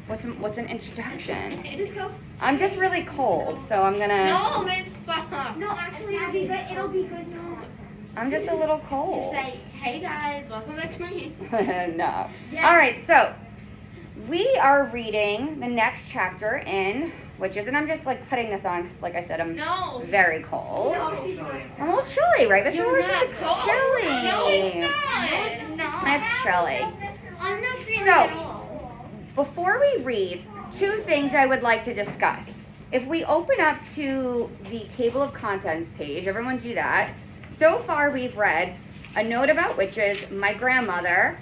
What's an introduction? Just go. I'm just really cold, so I'm gonna. No, it's fine. No, actually, it'll be good. It'll be good. No. I'm just a little cold. Just say, hey guys, welcome back to my YouTube. No. Yeah. All right, so we are reading the next chapter in Witches, and I'm just like putting this on 'cause, like I said, I'm No. very cold. No. I'm a little chilly, right? Mr. You're Lord? not It's cold. chilly. No, it's not. It's chilly. I'm not freezing So- at all. Before we read, two things I would like to discuss. If we open up to the table of contents page, everyone do that. So far we've read A Note About Witches, My Grandmother,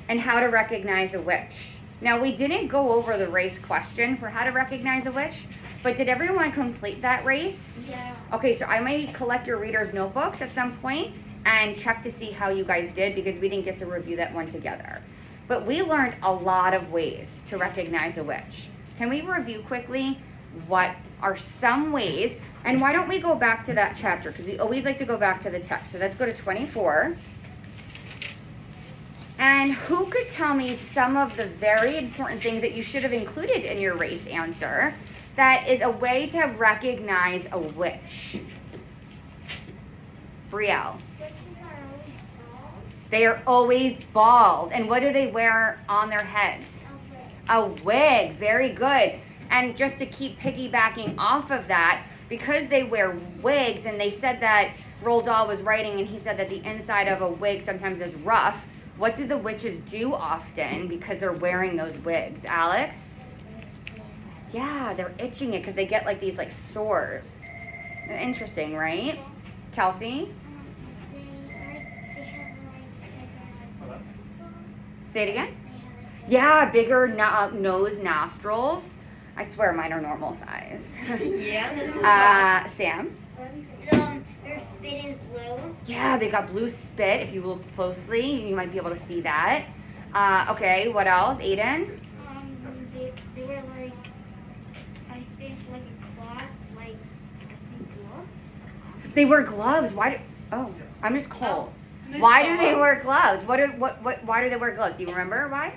and How to Recognize a Witch. Now we didn't go over the race question for how to recognize a witch, but did everyone complete that race? Yeah. Okay, so I might collect your readers' notebooks at some point and check to see how you guys did because we didn't get to review that one together. But we learned a lot of ways to recognize a witch. Can we review quickly what are some ways? And why don't we go back to that chapter? Because we always like to go back to the text. So let's go to 24. And who could tell me some of the very important things that you should have included in your race answer that is a way to recognize a witch? Brielle. They are always bald. And what do they wear on their heads? A wig. Very good. And just to keep piggybacking off of that, because they wear wigs, and they said that Roald Dahl was writing and he said that the inside of a wig sometimes is rough. What do the witches do often because they're wearing those wigs? Alex? Yeah, they're itching it because they get like these like sores. Interesting, right? Kelsey? Say it again? Yeah, bigger nose, nostrils. I swear mine are normal size. Yeah. Sam? Their spit is blue. Yeah, they got blue spit. If you look closely, you might be able to see that. Okay, what else? Aiden? They were like, I think like a cloth, like, I think gloves. They wear gloves. I'm just cold. Why do they wear gloves? Why do they wear gloves? Do you remember why?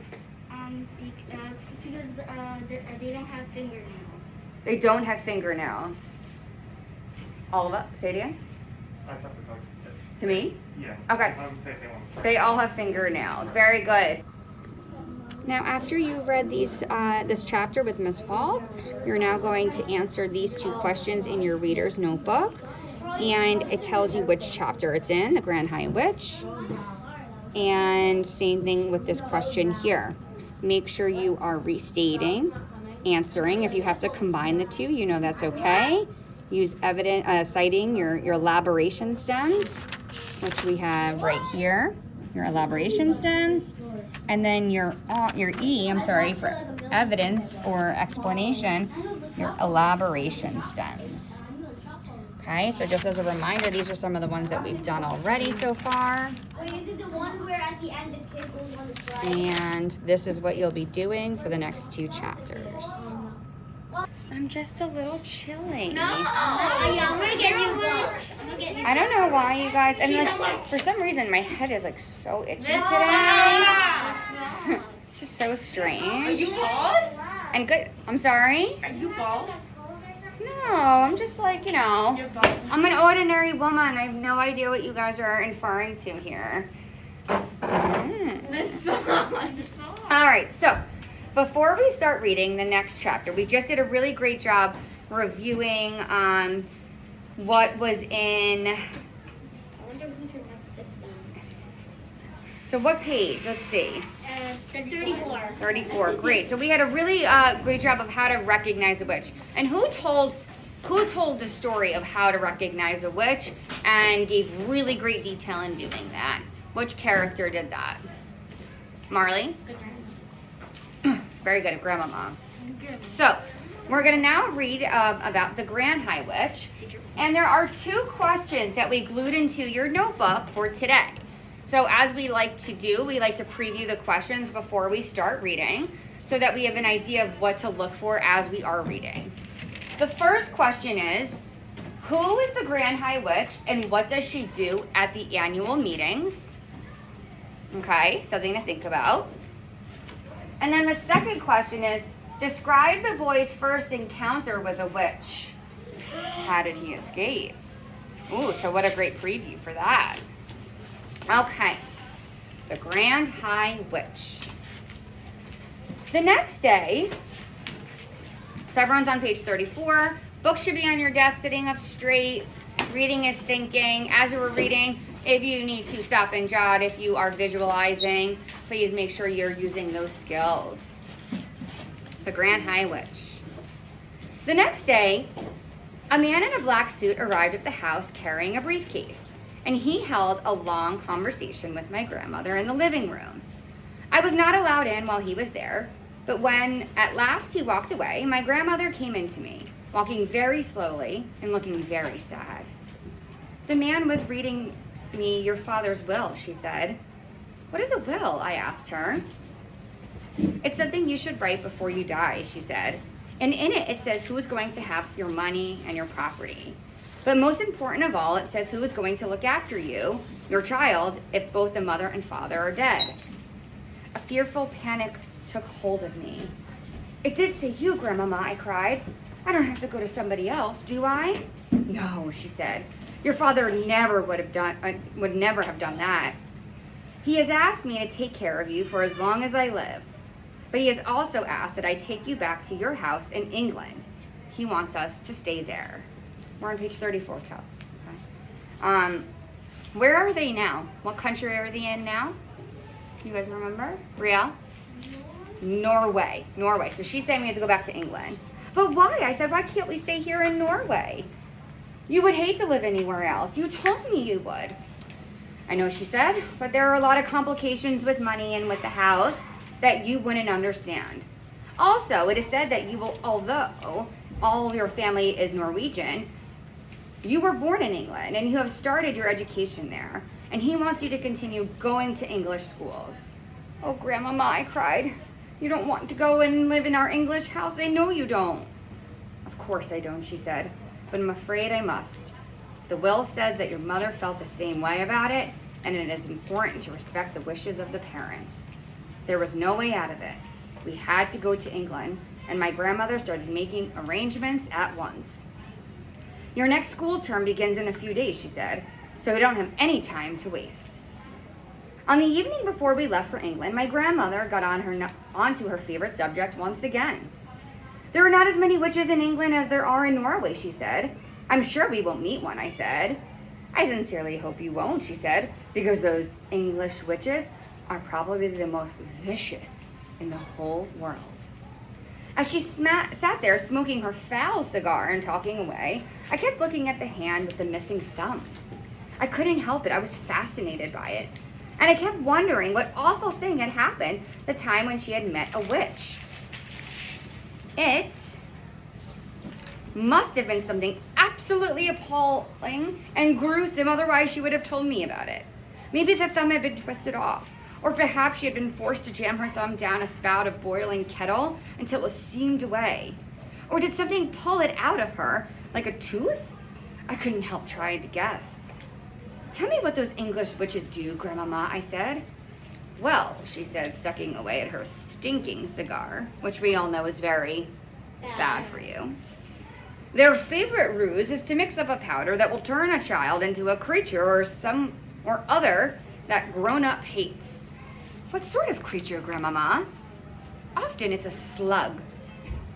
Because they don't have fingernails. They don't have fingernails. All of us? Say it again? I thought the dogs did. To me? Yeah. Okay. I would say they want. They all have fingernails. Very good. Now, after you've read this chapter with Miss Falk, you're now going to answer these two questions in your reader's notebook. And it tells you which chapter it's in, the Grand High Witch. And same thing with this question here. Make sure you are restating, answering. If you have to combine the two, you know that's okay. Use citing your elaboration stems, which we have right here, your elaboration stems. And then your E, for evidence or explanation, your elaboration stems. Okay, so just as a reminder, these are some of the ones that we've done already so far. Wait, is it the one where at the end the kid goes on the slide? And this is what you'll be doing for the next two chapters. I'm just a little chilly. Yeah, I'm gonna get new gloves. I don't know why you guys, and like for some reason my head is like so itchy today. It's just so Are strange. you bald? And good. I'm sorry. Are you bald? No, I'm just like, You're bald. I'm an ordinary woman. I have no idea what you guys are inferring to here. Miss Bond. All right, so before we start reading the next chapter, we just did a really great job reviewing what was in. I wonder who's her next fix then. So what page? Let's see. 34. 34. Great. So we had a really great job of how to recognize a witch. And who told the story of how to recognize a witch and gave really great detail in doing that? Which character did that? Marley? Very good, Grandmama. So we're going to now read about the Grand High Witch. And there are two questions that we glued into your notebook for today. So as we like to do, we like to preview the questions before we start reading so that we have an idea of what to look for as we are reading. The first question is, who is the Grand High Witch and what does she do at the annual meetings? Okay, something to think about. And then the second question is, describe the boy's first encounter with a witch. How did he escape? Ooh, so what a great preview for that. Okay, the Grand High Witch. The next day, so everyone's on page 34. Books should be on your desk sitting up straight. Reading is thinking. As you were reading, if you need to stop and jot, if you are visualizing, please make sure you're using those skills. The Grand High Witch. The next day, a man in a black suit arrived at the house carrying a briefcase, and he held a long conversation with my grandmother in the living room. I was not allowed in while he was there, but when at last he walked away, my grandmother came in to me, walking very slowly and looking very sad. The man was reading me your father's will, she said. What is a will? I asked her. It's something you should write before you die, she said. And in it says who is going to have your money and your property. But most important of all, it says who is going to look after you, your child, if both the mother and father are dead. A fearful panic took hold of me. It did say you, Grandmama, I cried. I don't have to go to somebody else, do I? No, she said. Your father would never have done that. He has asked me to take care of you for as long as I live. But he has also asked that I take you back to your house in England. He wants us to stay there. We're on page 34, Kels. Okay. Where are they now? What country are they in now? You guys remember? Riel? Norway. So she's saying we have to go back to England. But why? I said, why can't we stay here in Norway? You would hate to live anywhere else. You told me you would. I know, she said, but there are a lot of complications with money and with the house that you wouldn't understand. Also, it is said that you will, although all your family is Norwegian, you were born in England and you have started your education there. And he wants you to continue going to English schools. Oh, Grandmama, I cried. You don't want to go and live in our English house? I know you don't. Of course I don't, she said, but I'm afraid I must. The will says that your mother felt the same way about it, and it is important to respect the wishes of the parents. There was no way out of it. We had to go to England, and my grandmother started making arrangements at once. Your next school term begins in a few days, she said, so we don't have any time to waste. On the evening before we left for England, my grandmother got onto her favorite subject once again. There are not as many witches in England as there are in Norway, she said. I'm sure we won't meet one, I said. I sincerely hope you won't, she said, because those English witches are probably the most vicious in the whole world. As she sat there smoking her foul cigar and talking away, I kept looking at the hand with the missing thumb. I couldn't help it. I was fascinated by it. And I kept wondering what awful thing had happened the time when she had met a witch. It must have been something absolutely appalling and gruesome, otherwise she would have told me about it. Maybe the thumb had been twisted off, or perhaps she had been forced to jam her thumb down a spout of boiling kettle until it was steamed away. Or did something pull it out of her, like a tooth? I couldn't help trying to guess. Tell me what those English witches do, Grandmama, I said. Well, she said, sucking away at her stinking cigar, which we all know is very bad for you. Their favorite ruse is to mix up a powder that will turn a child into a creature or other that grown-up hates. What sort of creature, Grandmama? Often it's a slug,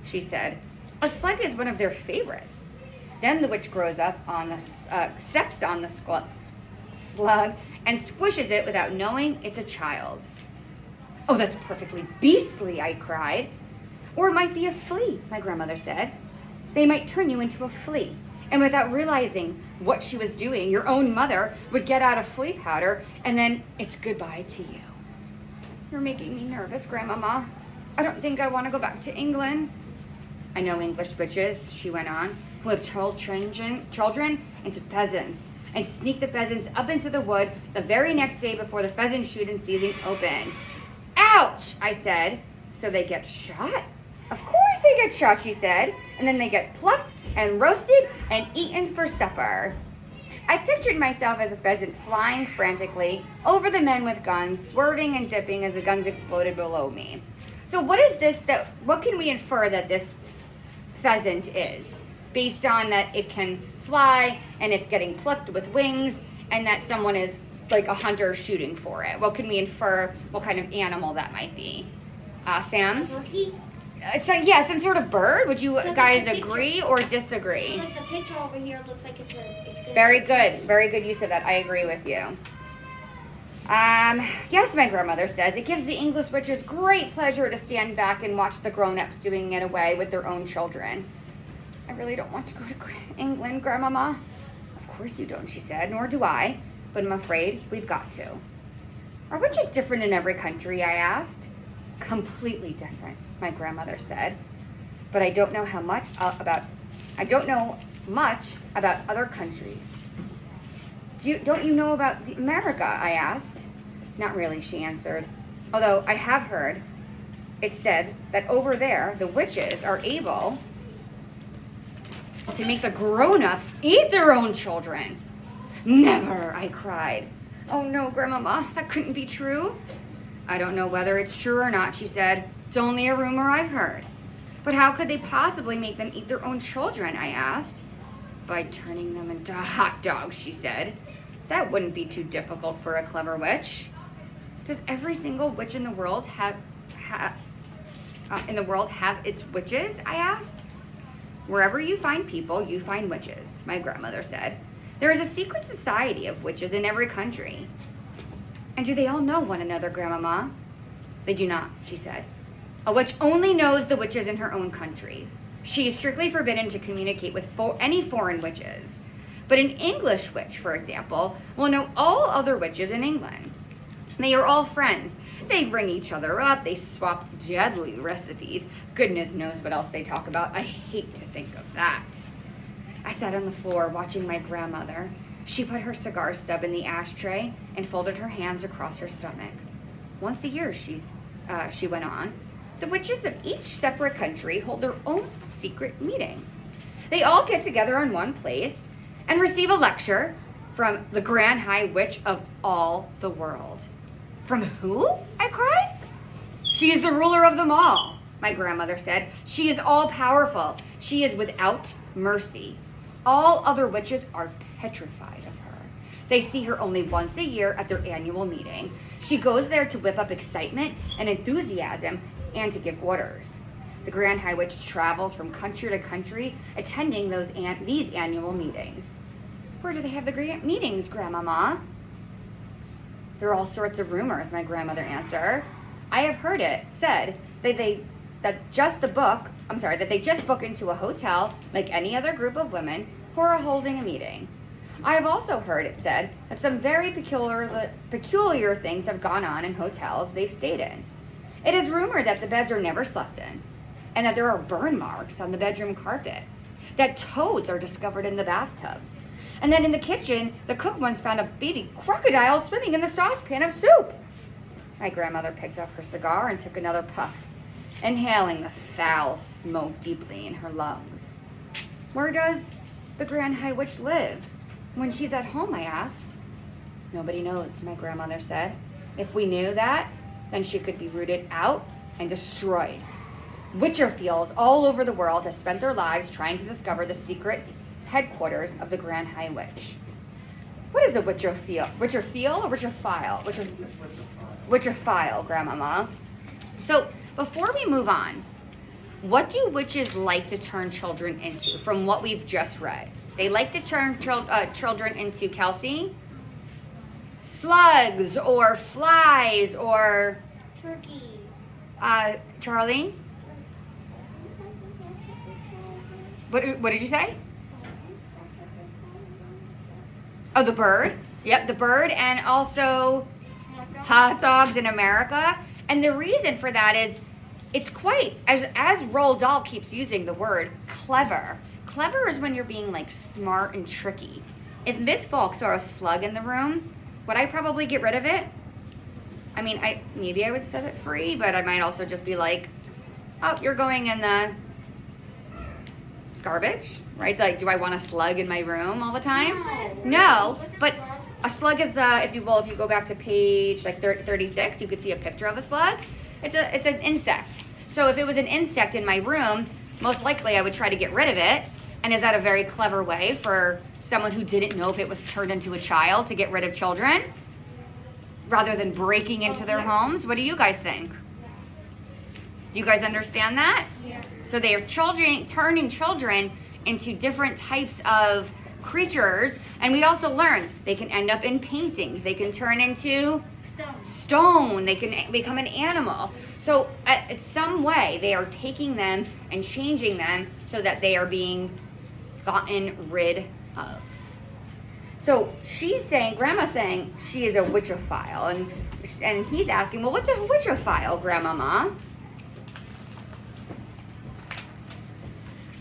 she said. A slug is one of their favorites. Then the witch grows up on the steps on the slug and squishes it without knowing it's a child. Oh, that's perfectly beastly, I cried. Or it might be a flea, my grandmother said. They might turn you into a flea, and without realizing what she was doing, your own mother would get out a flea powder, and then it's goodbye to you. You're making me nervous, Grandmama. I don't think I want to go back to England. I know English witches, she went on, who have turned children into peasants and sneak the pheasants up into the wood the very next day before the pheasant shooting season opened. Ouch, I said. So they get shot? Of course they get shot, she said, and then they get plucked and roasted and eaten for supper. I pictured myself as a pheasant flying frantically over the men with guns, swerving and dipping as the guns exploded below me. So what can we infer that this pheasant is? Based on that it can fly and it's getting plucked with wings and that someone is like a hunter shooting for it. What can we infer what kind of animal that might be? Sam? Turkey? Some sort of bird. Would you Look guys at the agree or disagree? Look, the picture over here looks like it's gonna Very good use of that. I agree with you. Yes, my grandmother says, it gives the English witches great pleasure to stand back and watch the grown-ups doing it away with their own children. I really don't want to go to England, Grandmama. Of course you don't, she said, nor do I, but I'm afraid we've got to. Are witches different in every country, I asked. Completely different, my grandmother said, but I don't know much about other countries. Don't you know about America, I asked. Not really, she answered, although I have heard it said that over there the witches are able to make the grown-ups eat their own children. Never, I cried. Oh no, Grandmama, that couldn't be true. I don't know whether it's true or not, she said. It's only a rumor I've heard. But how could they possibly make them eat their own children, I asked. By turning them into hot dogs, she said. That wouldn't be too difficult for a clever witch. Does every single witch in the world have its witches, I asked. Wherever you find people, you find witches, my grandmother said. There is a secret society of witches in every country. And do they all know one another, Grandmama? They do not, she said. A witch only knows the witches in her own country. She is strictly forbidden to communicate with any foreign witches. But an English witch, for example, will know all other witches in England. They are all friends. They bring each other up. They swap deadly recipes. Goodness knows what else they talk about. I hate to think of that. I sat on the floor watching my grandmother. She put her cigar stub in the ashtray and folded her hands across her stomach. Once a year, she went on, the witches of each separate country hold their own secret meeting. They all get together in one place and receive a lecture from the Grand High Witch of all the world. From who? I cried. She is the ruler of them all, my grandmother said. She is all-powerful. She is without mercy. All other witches are petrified of her. They see her only once a year at their annual meeting. She goes there to whip up excitement and enthusiasm and to give orders. The Grand High Witch travels from country to country, attending these annual meetings. Where do they have the great meetings, Grandmama? There are all sorts of rumors, my grandmother answered. I have heard it said that they just book into a hotel like any other group of women who are holding a meeting. I have also heard it said that some very peculiar things have gone on in hotels they've stayed in. It is rumored that the beds are never slept in, and that there are burn marks on the bedroom carpet, that toads are discovered in the bathtubs, and that in the kitchen, the cook once found a baby crocodile swimming in the saucepan of soup. My grandmother picked up her cigar and took another puff, inhaling the foul smoke deeply in her lungs. Where does the Grand High Witch live? When she's at home, I asked. Nobody knows, my grandmother said. If we knew that, then she could be rooted out and destroyed. Witcherfields all over the world have spent their lives trying to discover the secret headquarters of the Grand High Witch. What is a Witcherfield? Witcherfield or Witcherfile? Witcherfile, Grandmama. So, before we move on, what do witches like to turn children into from what we've just read? They like to turn children into, Kelsey, slugs or flies or... Turkeys. Charlie? What did you say? Oh, the bird? Yep, the bird, and also hot dogs in America. And the reason for that is it's quite, as Roald Dahl keeps using the word clever. Clever is when you're being like smart and tricky. If Miss Falk saw a slug in the room, would I probably get rid of it? I mean, maybe I would set it free, but I might also just be like, oh, you're going in the garbage, right? Like, do I want a slug in my room all the time? No, but a slug is, if you go back to page like 36, you could see a picture of a slug. It's an insect. So if it was an insect in my room, most likely I would try to get rid of it. And is that a very clever way for someone who didn't know if it was turned into a child to get rid of children? Rather than breaking into their homes? What do you guys think? Do you guys understand that? Yeah. So they are turning children into different types of creatures. And we also learn they can end up in paintings. They can turn into stone. They can become an animal. So in some way they are taking them and changing them so that they are being gotten rid of. So she's saying, Grandma's saying she is a witchophile, and he's asking, well, what's a witchophile, Grandmama?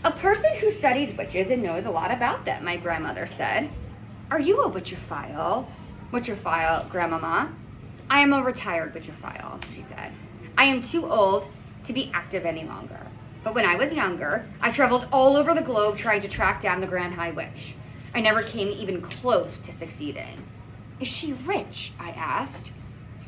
A person who studies witches and knows a lot about them, my grandmother said. Are you a witchophile? Witchophile, Grandmama? I am a retired witchophile, she said. I am too old to be active any longer. But when I was younger, I traveled all over the globe trying to track down the Grand High Witch. I never came even close to succeeding. Is she rich? I asked.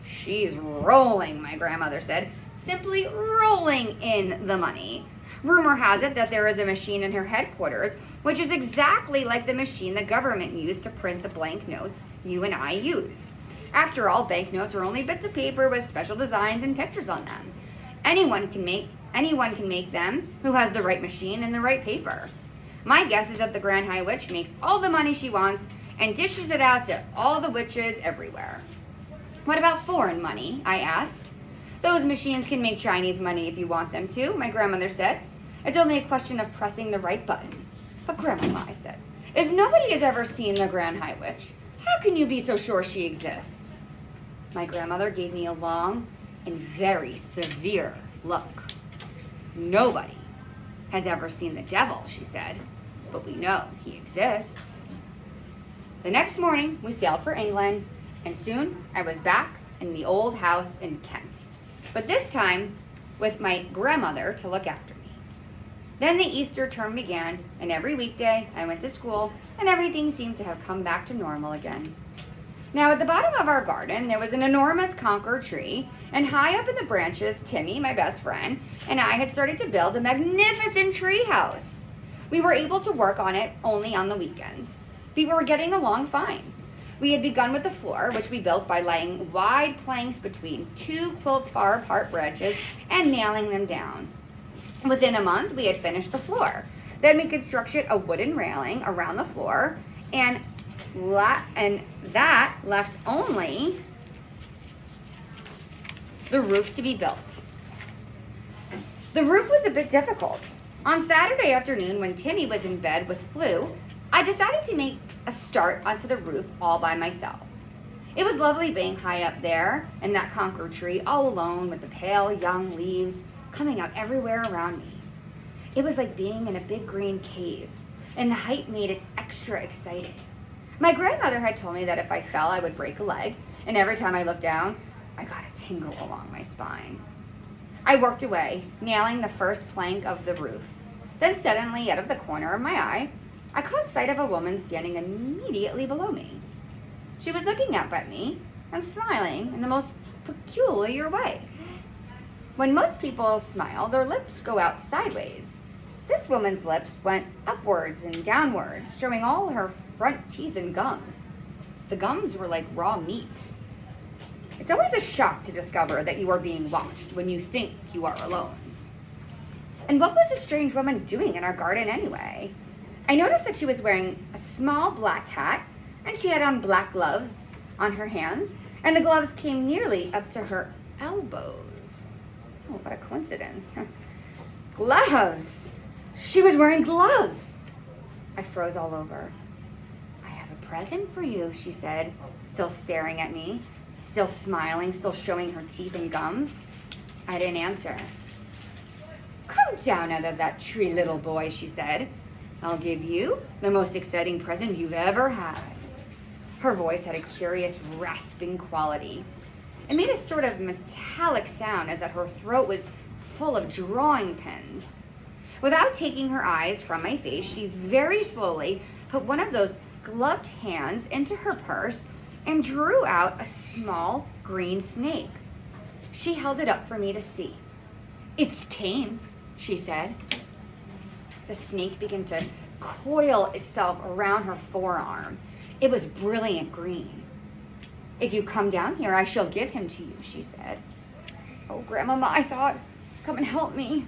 She's rolling, my grandmother said, simply rolling in the money. Rumor has it that there is a machine in her headquarters, which is exactly like the machine the government used to print the blank notes you and I use. After all, banknotes are only bits of paper with special designs and pictures on them. Anyone can make them who has the right machine and the right paper. My guess is that the Grand High Witch makes all the money she wants and dishes it out to all the witches everywhere. What about foreign money? I asked. Those machines can make Chinese money if you want them to, my grandmother said. It's only a question of pressing the right button. But Grandmama, I said, if nobody has ever seen the Grand High Witch, how can you be so sure she exists? My grandmother gave me a long and very severe look. Nobody has ever seen the devil, she said, but we know he exists. The next morning, we sailed for England, and soon I was back in the old house in Kent, but this time with my grandmother to look after me. Then the Easter term began, and every weekday I went to school, and everything seemed to have come back to normal again. Now, at the bottom of our garden, there was an enormous conker tree, and high up in the branches, Timmy, my best friend, and I had started to build a magnificent tree house. We were able to work on it only on the weekends. We were getting along fine. We had begun with the floor, which we built by laying wide planks between two quilt far apart branches and nailing them down. Within a month, we had finished the floor. Then we constructed a wooden railing around the floor, and that left only the roof to be built. The roof was a bit difficult. On Saturday afternoon, when Timmy was in bed with flu, I decided to make a start onto the roof all by myself. It was lovely being high up there in that conker tree, all alone with the pale young leaves coming out everywhere around me. It was like being in a big green cave, and the height made it extra exciting. My grandmother had told me that if I fell, I would break a leg, and every time I looked down, I got a tingle along my spine. I worked away, nailing the first plank of the roof. Then suddenly, out of the corner of my eye, I caught sight of a woman standing immediately below me. She was looking up at me and smiling in the most peculiar way. When most people smile, their lips go out sideways. This woman's lips went upwards and downwards, showing all her front teeth and gums. The gums were like raw meat. It's always a shock to discover that you are being watched when you think you are alone. And what was this strange woman doing in our garden anyway? I noticed that she was wearing a small black hat, and she had on black gloves on her hands, and the gloves came nearly up to her elbows. Oh, what a coincidence. Gloves! She was wearing gloves! I froze all over. I have a present for you, she said, still staring at me, still smiling, still showing her teeth and gums. I didn't answer. Come down out of that tree, little boy, she said. I'll give you the most exciting present you've ever had. Her voice had a curious rasping quality. It made a sort of metallic sound as that her throat was full of drawing pins. Without taking her eyes from my face, she very slowly put one of those gloved hands into her purse and drew out a small green snake. She held it up for me to see. "It's tame," she said. The snake began to coil itself around her forearm. It was brilliant green. "If you come down here, I shall give him to you," she said. "Oh, Grandmama," I thought, "come and help me."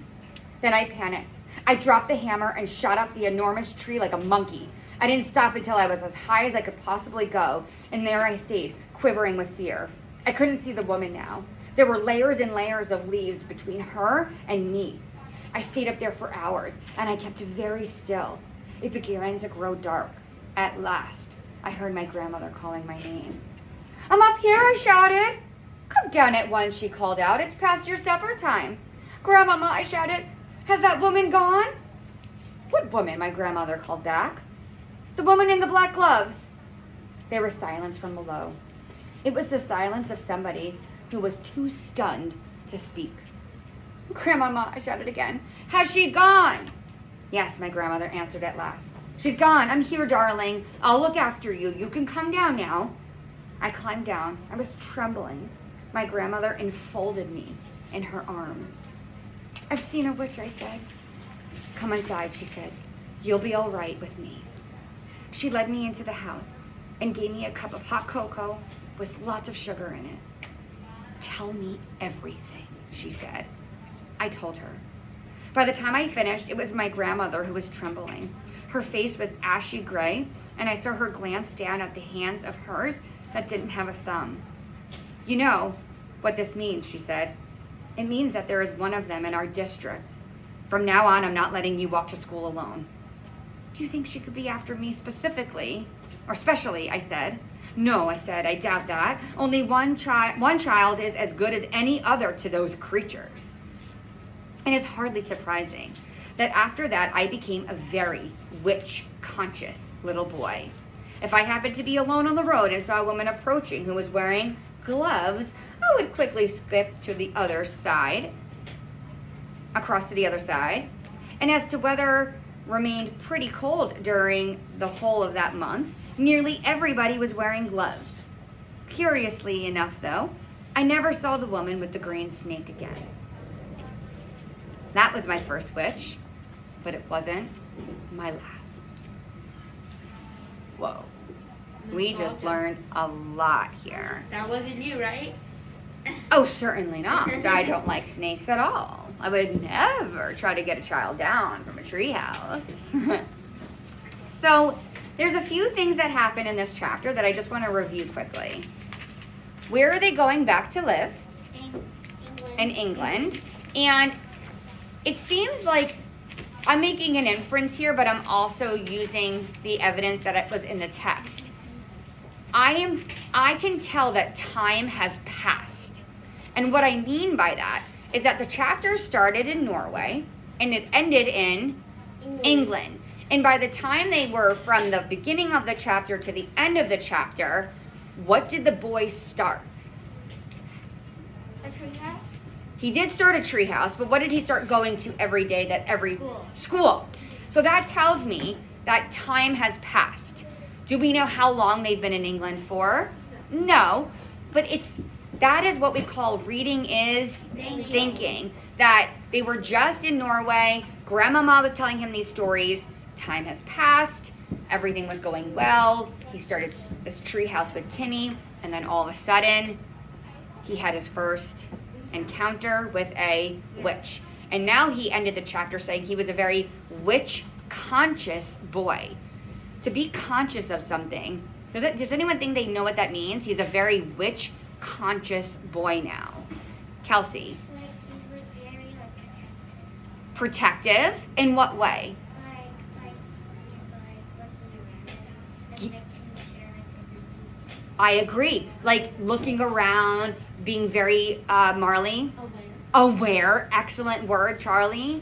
Then I panicked. I dropped the hammer and shot up the enormous tree like a monkey. I didn't stop until I was as high as I could possibly go, and there I stayed, quivering with fear. I couldn't see the woman now. There were layers and layers of leaves between her and me. I stayed up there for hours, and I kept very still. It began to grow dark. At last, I heard my grandmother calling my name. "I'm up here," I shouted. "Come down at once," she called out. "It's past your supper time." "Grandmama," I shouted, "has that woman gone?" "What woman?" my grandmother called back. "The woman in the black gloves." There was silence from below. It was the silence of somebody who was too stunned to speak. "Grandmama," I shouted again, "has she gone?" "Yes," my grandmother answered at last. "She's gone. I'm here, darling. I'll look after you. You can come down now." I climbed down. I was trembling. My grandmother enfolded me in her arms. "I've seen a witch," I said. "Come inside," she said. "You'll be all right with me." She led me into the house and gave me a cup of hot cocoa with lots of sugar in it. "Tell me everything," she said. I told her. By the time I finished, it was my grandmother who was trembling. Her face was ashy gray, and I saw her glance down at the hands of hers that didn't have a thumb. "You know what this means," she said. "It means that there is one of them in our district. From now on, I'm not letting you walk to school alone." "Do you think she could be after me specifically? Or specially?" I said. "No," I said, "I doubt that. Only one child is as good as any other to those creatures." It is hardly surprising that after that I became a very witch-conscious little boy. If I happened to be alone on the road and saw a woman approaching who was wearing gloves, I would quickly skip to the other side, across to the other side. And as to weather remained pretty cold during the whole of that month, nearly everybody was wearing gloves. Curiously enough, though, I never saw the woman with the green snake again. That was my first witch, but it wasn't my last. Whoa. We just learned a lot here. That wasn't you, right? Oh, certainly not. I don't like snakes at all. I would never try to get a child down from a treehouse. So, there's a few things that happen in this chapter that I just want to review quickly. Where are they going back to live? In England. And it seems like I'm making an inference here, but I'm also using the evidence that it was in the text. I can tell that time has passed. And what I mean by that is that the chapter started in Norway and it ended in England. And by the time they were from the beginning of the chapter to the end of the chapter, what did the boy start? A treehouse? He did start a treehouse, but what did he start going to every day? School. So that tells me that time has passed. Do we know how long they've been in England for? No, but that is what we call reading is thinking. That they were just in Norway. Grandmama was telling him these stories. Time has passed. Everything was going well. He started this treehouse with Timmy, and then all of a sudden, he had his first encounter with a witch. And now he ended the chapter saying he was a very witch-conscious boy. To be conscious of something, does anyone think they know what that means? He's a very witch-conscious boy now. Kelsey. Like, he's like very Protective? In what way? like he's like looking around, like making sure everything. I agree. Like looking around, being very, Marley? Aware. Excellent word, Charlie.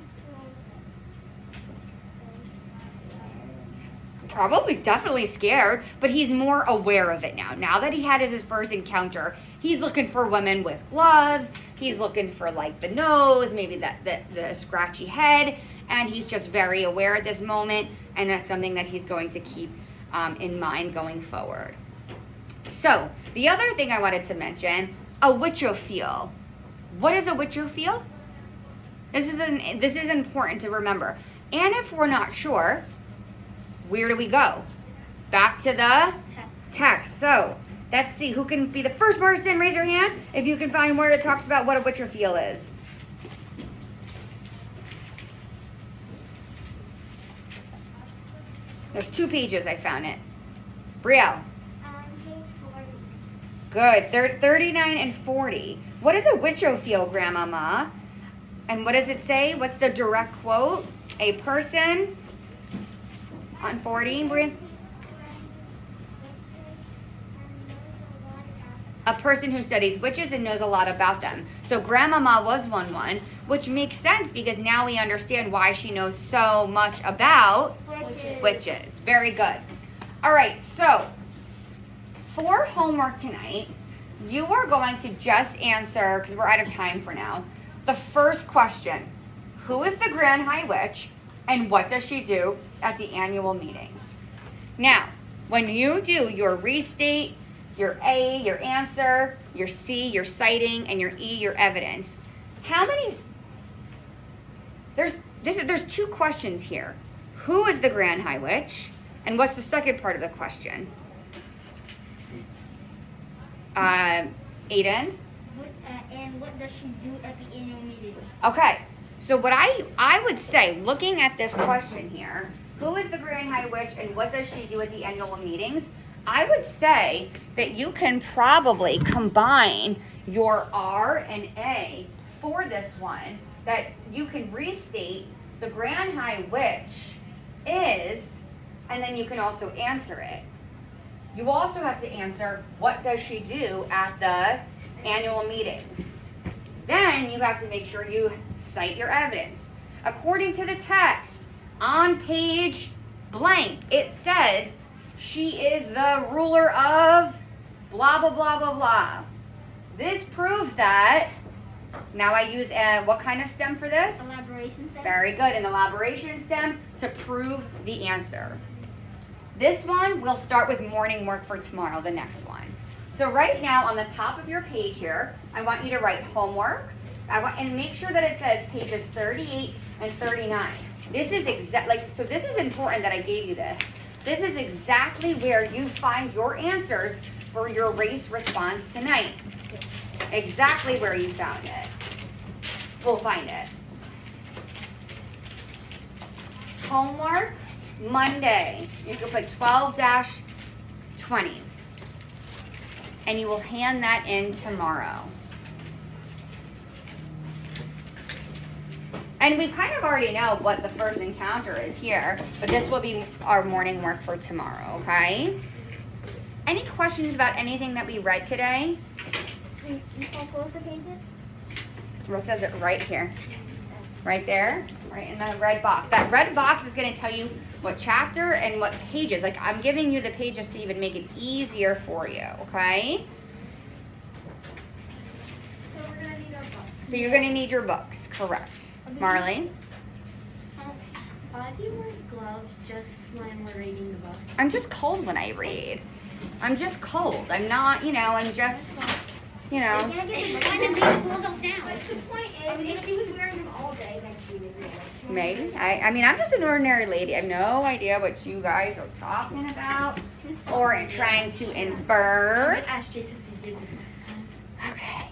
Probably definitely scared, but he's more aware of it now. Now that he had his first encounter, he's looking for women with gloves. He's looking for like the nose, maybe the scratchy head, and he's just very aware at this moment, and that's something that he's going to keep in mind going forward. So, the other thing I wanted to mention, a witchophile. What is a witchophile? This is important to remember. And if we're not sure, where do we go? Back to the text. So let's see who can be the first person. Raise your hand if you can find where it talks about what a witchophile is. There's 2 pages. I found it. Brielle. Page 40. Good. 39 and 40. What is a witchophile, Grandmama? And what does it say? What's the direct quote? A person on 40, Brielle? A person who studies witches and knows a lot about them. So Grandmama was 1-1, which makes sense because now we understand why she knows so much about witches. Very good. All right, so for homework tonight, you are going to just answer, because we're out of time for now, the first question. Who is the Grand High Witch and what does she do at the annual meetings? Now, when you do your restate, your A, your answer, your C, your citing, and your E, your evidence, how many? There's 2 questions here. Who is the Grand High Witch? And what's the second part of the question? Aiden? And what does she do at the annual meeting? Okay, so what I would say, looking at this question here, who is the Grand High Witch and what does she do at the annual meetings? I would say that you can probably combine your R and A for this one, that you can restate the Grand High Witch is, and then you can also answer it. You also have to answer, what does she do at the annual meetings? Then you have to make sure you cite your evidence. According to the text, on page blank, it says, she is the ruler of blah, blah, blah, blah, blah. This proves that. Now I use what kind of stem for this? Elaboration stem. Very good, an elaboration stem to prove the answer. This one, we'll start with morning work for tomorrow, the next one. So right now on the top of your page here, I want you to write homework. And make sure that it says pages 38 and 39. This is so this is important that I gave you this. This is exactly where you find your answers for your race response tonight. Exactly where you found it. We'll find it. Homework, Monday. You can put 12-20. And you will hand that in tomorrow. And we kind of already know what the first encounter is here, but this will be our morning work for tomorrow, okay? Any questions about anything that we read today? You can close the pages? What says it right here? Right there, right in the red box. That red box is going to tell you what chapter and what pages. Like, I'm giving you the pages to even make it easier for you, okay? So we're going to need our books. So you're going to need your books, correct. Marley? Do you wear gloves just when we're reading the book? I'm just cold when I read. I'm just cold. I'm not, I'm just, Why did they blow those down? But the point is, if she was wearing them all day, then she would realize. Maybe. I'm just an ordinary lady. I have no idea what you guys are talking about or trying to infer. Ask Jason if he did this last time. Okay.